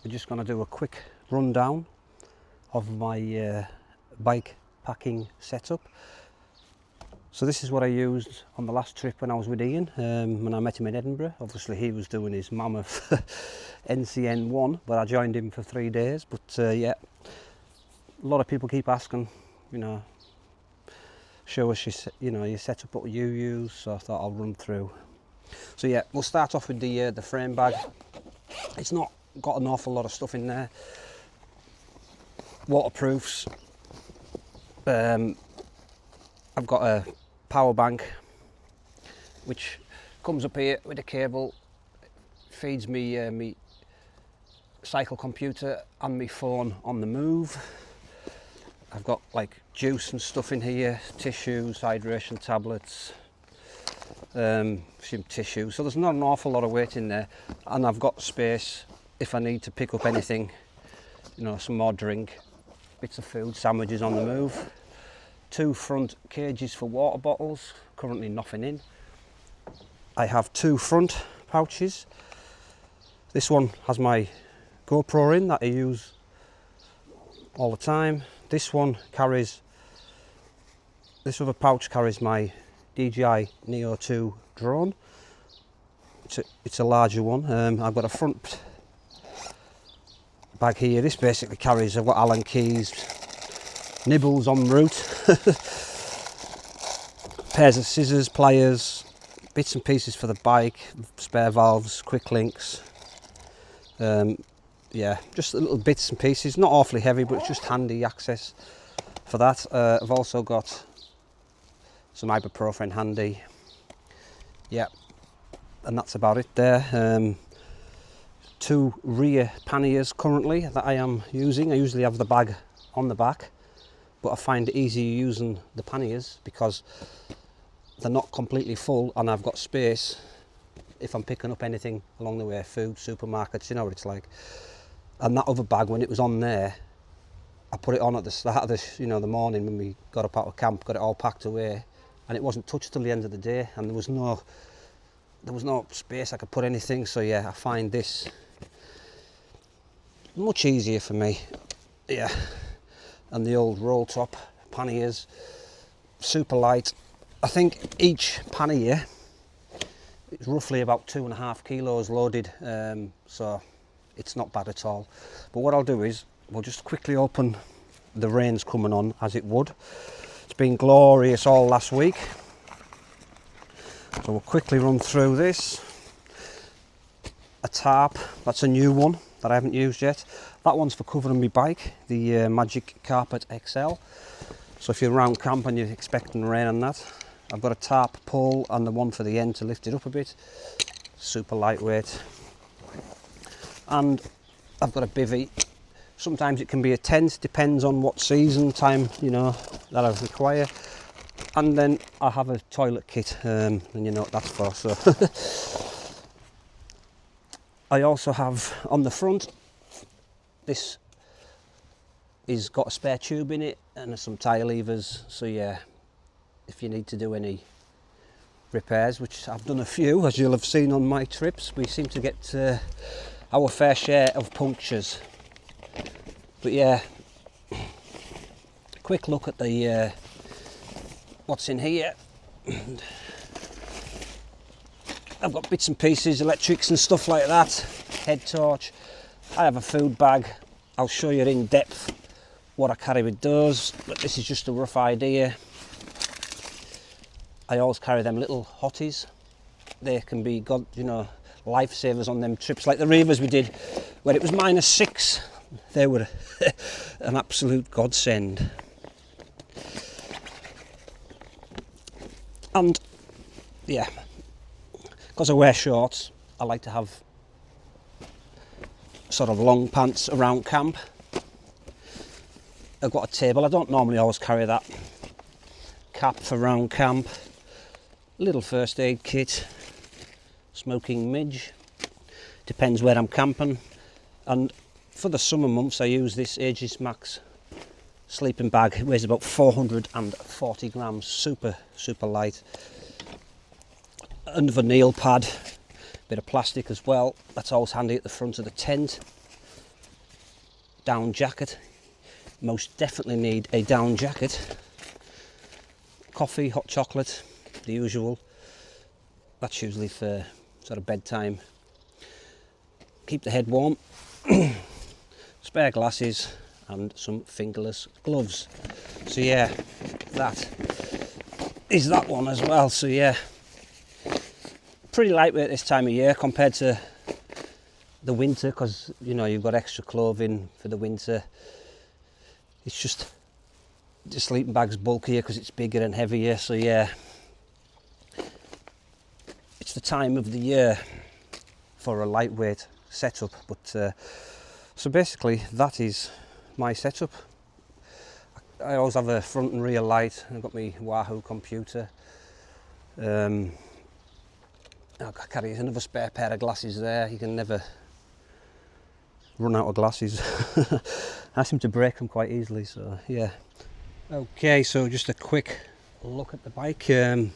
we're just going to do a quick rundown of my bike packing setup. So this is what I used on the last trip when I was with Ian, when I met him in Edinburgh. Obviously he was doing his mammoth NCN1, but I joined him for 3 days. But yeah, a lot of people keep asking, you know, show us your setup, what you use, so I thought I'll run through. So yeah, we'll start off with the frame bag. It's not got an awful lot of stuff in there. Waterproofs. I've got a power bank which comes up here with a cable, feeds me me cycle computer and my phone on the move. I've got like juice and stuff in here, tissues, hydration tablets, some tissue, so there's not an awful lot of weight in there, and I've got space if I need to pick up anything, you know, some more drink, bits of food, sandwiches on the move. 2 front cages for water bottles, currently nothing in. I have 2 front pouches. This one has my GoPro in that I use all the time. This one carries, this other pouch carries my DJI Neo 2 drone. It's a larger one. I've got a front bag here. This basically carries, I've got Allen keys, nibbles en route, pairs of scissors, pliers, bits and pieces for the bike, spare valves, quick links. Yeah, just little bits and pieces, not awfully heavy, but it's just handy access for that. I've also got some ibuprofen handy. Yeah, and that's about it there. 2 rear panniers currently that I am using. I usually have the bag on the back, but I find it easier using the panniers because they're not completely full and I've got space if I'm picking up anything along the way, food, supermarkets, you know what it's like. And that other bag, when it was on there, I put it on at the start of the, you know, the morning when we got up out of camp, got it all packed away, and it wasn't touched till the end of the day, and there was no space I could put anything. So yeah, I find this much easier for me. Yeah, and the old roll top panniers, super light. I think each pannier is roughly about 2.5 kilos loaded, so it's not bad at all. But what I'll do is we'll just quickly open the rains coming on as it would. It's been glorious all last week, so we'll quickly run through this. A tarp, that's a new one that I haven't used yet. That one's for covering my bike, the Magic Carpet XL. So if you're around camp and you're expecting rain on that, I've got a tarp pole and the one for the end to lift it up a bit. Super lightweight. And I've got a bivvy. Sometimes it can be a tent, depends on what season, time, you know, that I require. And then I have a toilet kit, and you know what that's for. So I also have on the front, this is got a spare tube in it and some tyre levers. So yeah, if you need to do any repairs, which I've done a few, as you'll have seen on my trips, we seem to get our fair share of punctures. But yeah, quick look at the what's in here. I've got bits and pieces, electrics and stuff like that, head torch. I have a food bag. I'll show you in depth what I carry with those, but this is just a rough idea. I always carry them little hotties. They can be, God, you know, lifesavers on them trips like the Reavers we did where it was -6. They were an absolute godsend. And yeah, because I wear shorts, I like to have sort of long pants around camp. I've got a table. I don't normally always carry that. Cap for round camp. Little first aid kit. Smoking midge. Depends where I'm camping. And for the summer months I use this Aegis Max sleeping bag. It weighs about 440 grams. Super light. Another nail pad. Bit of plastic as well. That's always handy at the front of the tent. down jacket. Most definitely need a down jacket. Coffee, hot chocolate, the usual. That's usually for sort of bedtime. Keep the head warm. Spare glasses and some fingerless gloves. So yeah, that is that one as well. So yeah, pretty lightweight this time of year compared to the winter, because you know you've got extra clothing for the winter. It's just the sleeping bag's bulkier because it's bigger and heavier. So yeah, it's the time of the year for a lightweight setup. But so basically that is my setup. I always have a front and rear light. I've got my Wahoo computer. I carry another spare pair of glasses there. You can never run out of glasses. I seem to break them quite easily, so yeah. Okay, so just a quick look at the bike. Changed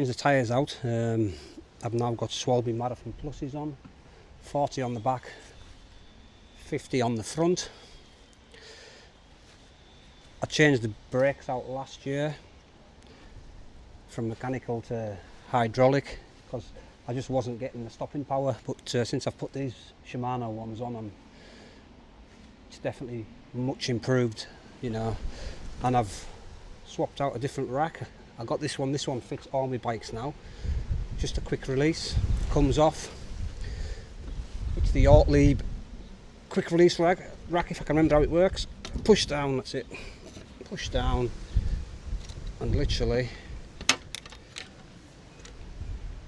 the tyres out. I've now got Swalby Marathon Pluses on, 40 on the back, 50 on the front. I changed the brakes out last year from mechanical to hydraulic because I just wasn't getting the stopping power, but since I've put these Shimano ones on, it's definitely much improved, you know. And I've swapped out a different rack. I got this one fits all my bikes now. Just a quick release, comes off. It's the Ortlieb quick release rack, if I can remember how it works. Push down, that's it. Push down, and literally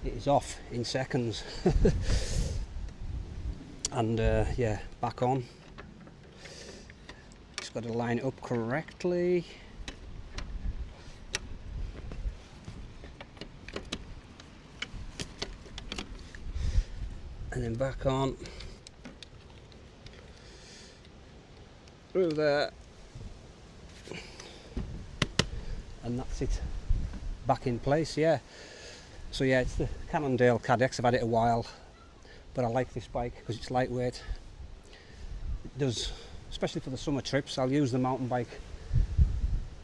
it is off in seconds. And yeah, back on. Just got to line it up correctly. And then back on. Through there. And that's it. Back in place, yeah. So yeah, it's the Cannondale Cadex. I've had it a while, but I like this bike because it's lightweight. It does, especially for the summer trips. I'll use the mountain bike,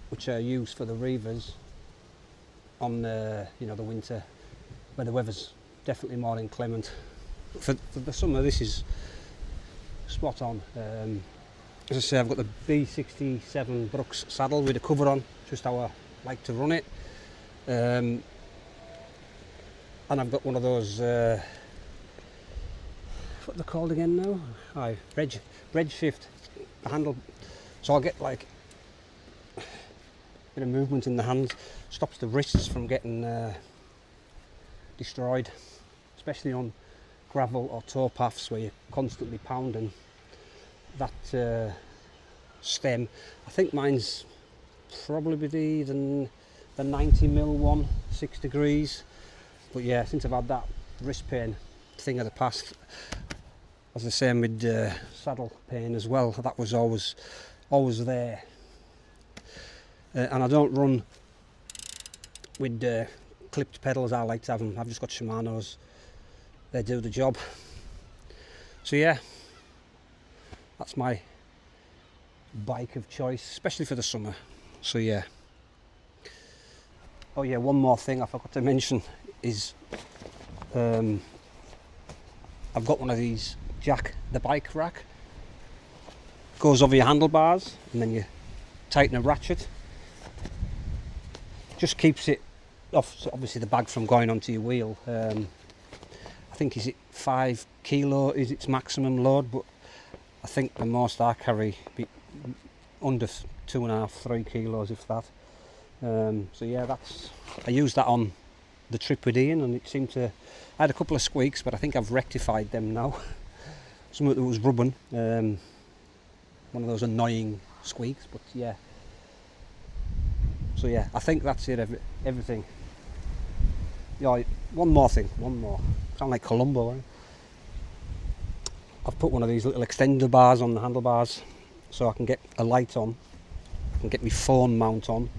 which I use for the Reavers on the, you know, the winter, where the weather's definitely more inclement. For the summer, this is spot on. As I say, I've got the B67 Brooks saddle with a cover on, just how I like to run it. And I've got one of those, what they're called again now? Redshift handle. So I'll get like a bit of movement in the hands, stops the wrists from getting destroyed, especially on gravel or towpaths where you're constantly pounding that stem. I think mine's probably the 90mm one, 6 degrees. But yeah, since I've had that wrist pain thing of the past, as the same with saddle pain as well, that was always there. And I don't run with clipped pedals. I like to have them. I've just got Shimanos. They do the job. So yeah, that's my bike of choice, especially for the summer. So yeah. Oh yeah, one more thing I forgot to mention is I've got one of these Jack the Bike rack. Goes over your handlebars and then you tighten a ratchet. Just keeps it off, so obviously the bag from going onto your wheel. I think is it 5 kilo is its maximum load, but I think the most I carry be under 2.5, 3 kilos if that. So yeah, I used that on the trip with Ian, and it seemed to, I had a couple of squeaks, but I think I've rectified them now. Something that was rubbing, one of those annoying squeaks, but yeah. So yeah, I think that's it, everything. Yeah, one more. Sound like Columbo, right? I've put one of these little extender bars on the handlebars so I can get a light on, I can get my phone mount on,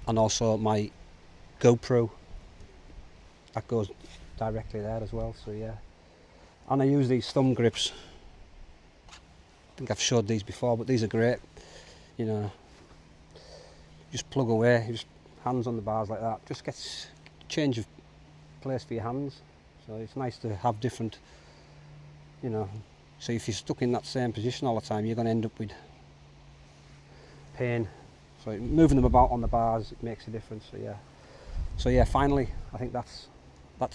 and also my GoPro that goes directly there as well. So yeah, and I use these thumb grips think I've showed these before, but these are great. You know, just plug away, just hands on the bars like that. Just gets change of place for your hands. So it's nice to have different, you know. So if you're stuck in that same position all the time, you're going to end up with pain. So moving them about on the bars, it makes a difference. So yeah, finally, I think that's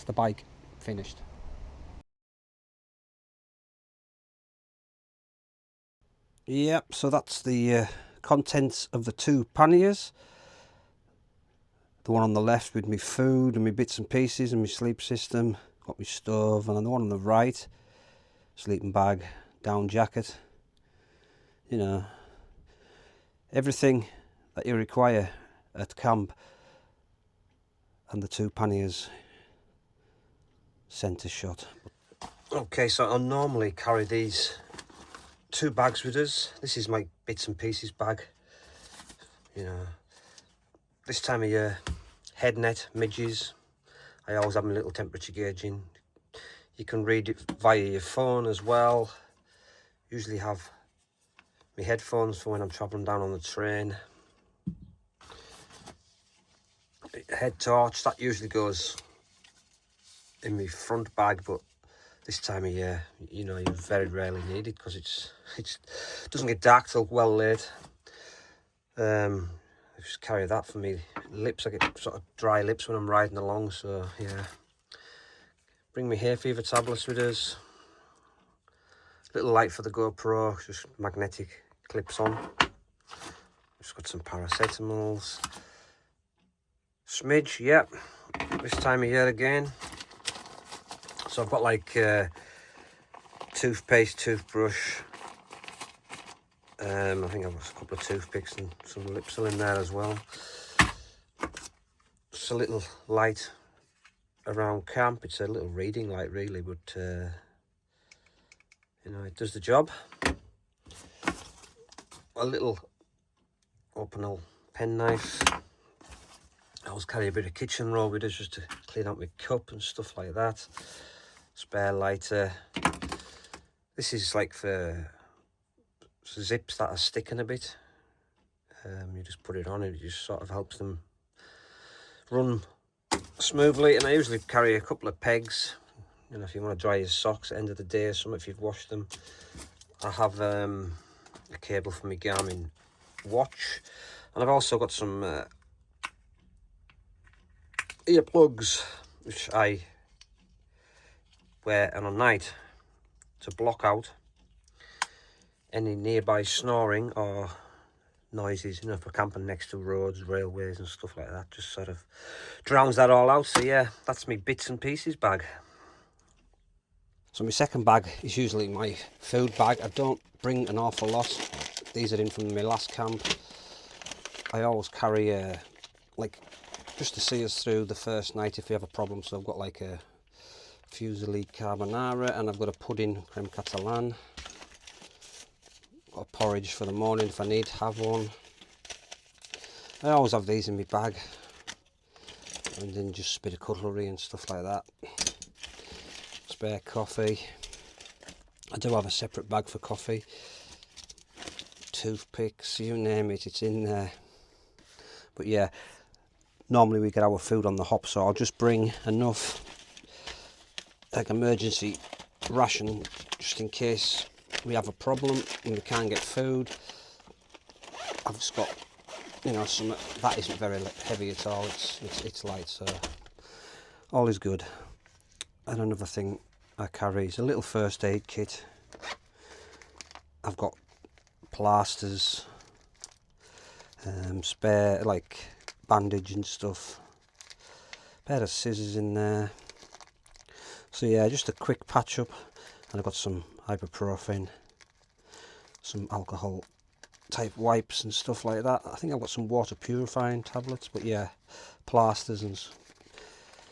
the bike finished. Yep, so that's the contents of the two panniers. The one on the left with my food and my bits and pieces and my sleep system, got my stove, and then the one on the right, sleeping bag, down jacket, you know, everything that you require at camp, and the two panniers centre shot. Okay, so I'll normally carry these two bags with us. This is my bits and pieces bag, you know. This time of year, head net, midges, I always have my little temperature gauge in. You can read it via your phone as well. Usually have my headphones for when I'm travelling down on the train. Head torch, that usually goes in my front bag, but this time of year, you know, you very rarely need it because it doesn't get dark till well late. I just carry that for me lips. I get sort of dry lips when I'm riding along, so yeah. Bring me hay fever tablets with us. Little light for the GoPro, just magnetic clips on. Just got some paracetamols. Smidge, yep. This time of year again. So I've got like toothpaste, toothbrush. I think I've got a couple of toothpicks and some Lipsil in there as well. Just a little light around camp. It's a little reading light really, but you know, it does the job. A little open pen knife. I always carry a bit of kitchen roll with us just to clean out my cup and stuff like that. Spare lighter. This is like for zips that are sticking a bit. You just put it on and it just sort of helps them run smoothly. And I usually carry a couple of pegs, you know, if you want to dry your socks at the end of the day or something, if you've washed them. I have a cable for my Garmin watch, and I've also got some earplugs which I wear on a night to block out any nearby snoring or noises, you know, for camping next to roads, railways and stuff like that. Just sort of drowns that all out. So yeah, that's my bits and pieces bag. So my second bag is usually my food bag. I don't bring an awful lot. These are in from my last camp. I always carry like just to see us through the first night if we have a problem. So I've got like a fusilli carbonara, and I've got a pudding creme catalan. Got a porridge for the morning if I need to have one. I always have these in my bag, and then just a bit of cutlery and stuff like that. Spare coffee. I do have a separate bag for coffee. Toothpicks, you name it, it's in there. But yeah, normally we get our food on the hop, so I'll just bring enough like emergency ration just in case we have a problem and we can't get food. I've just got, you know, some that isn't very heavy at all. It's light, so all is good. And another thing I carry is a little first aid kit. I've got plasters, spare like bandage and stuff, pair of scissors in there. So yeah, just a quick patch up, and I've got some ibuprofen, some alcohol type wipes and stuff like that. I think I've got some water purifying tablets, but yeah, plasters and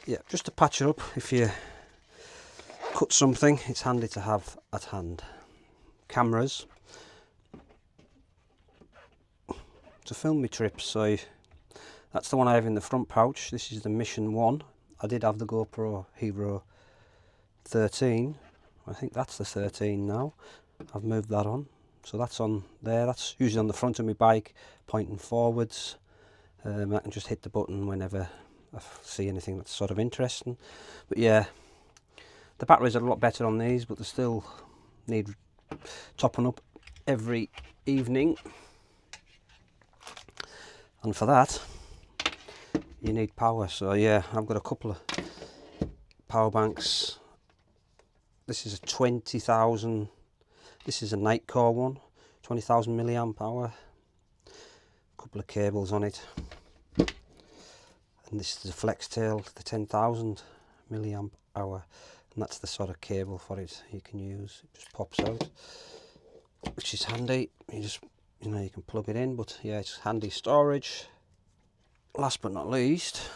yeah, just to patch it up if you cut something. It's handy to have at hand. Cameras to film my trips, so that's the one I have in the front pouch. This is the Mission 1. I did have the GoPro Hero 13. I think that's the 13 now. I've moved that on. So that's on there. That's usually on the front of my bike, pointing forwards. I can just hit the button whenever I see anything that's sort of interesting. But yeah, the batteries are a lot better on these, but they still need topping up every evening. And for that, you need power. So yeah, I've got a couple of power banks. This is a 20,000, this is a Nightcore one, 20,000 milliamp hour. A couple of cables on it. And this is a flex tail, the 10,000 milliamp hour. And that's the sort of cable for it you can use. It just pops out, which is handy. You just, you know, you can plug it in, but yeah, it's handy storage. Last but not least,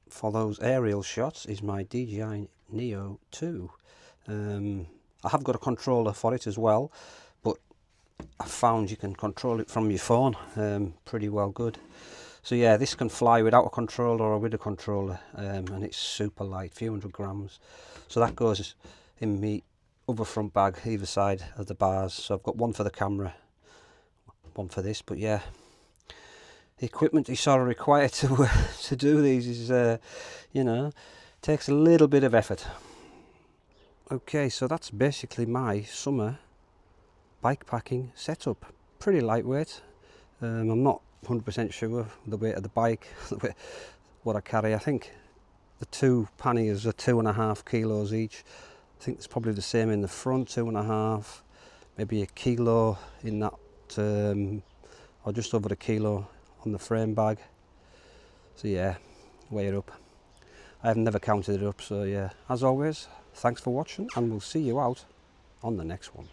for those aerial shots, is my DJI Neo 2. I have got a controller for it as well, but I found you can control it from your phone pretty well good. So yeah, this can fly without a controller or with a controller, and it's super light, few hundred grams. So that goes in my other front bag, either side of the bars. So I've got one for the camera, one for this. But yeah, the equipment you sort of require to do these is, you know, takes a little bit of effort. Okay, so that's basically my summer bikepacking setup. Pretty lightweight. I'm not 100% sure the weight of the bike, what I carry. I think the two panniers are 2.5 kilos each. I think it's probably the same in the front, 2.5, maybe a kilo in that, or just over a kilo on the frame bag. So yeah, weigh it up. I've never counted it up, so yeah. As always, thanks for watching, and we'll see you out on the next one.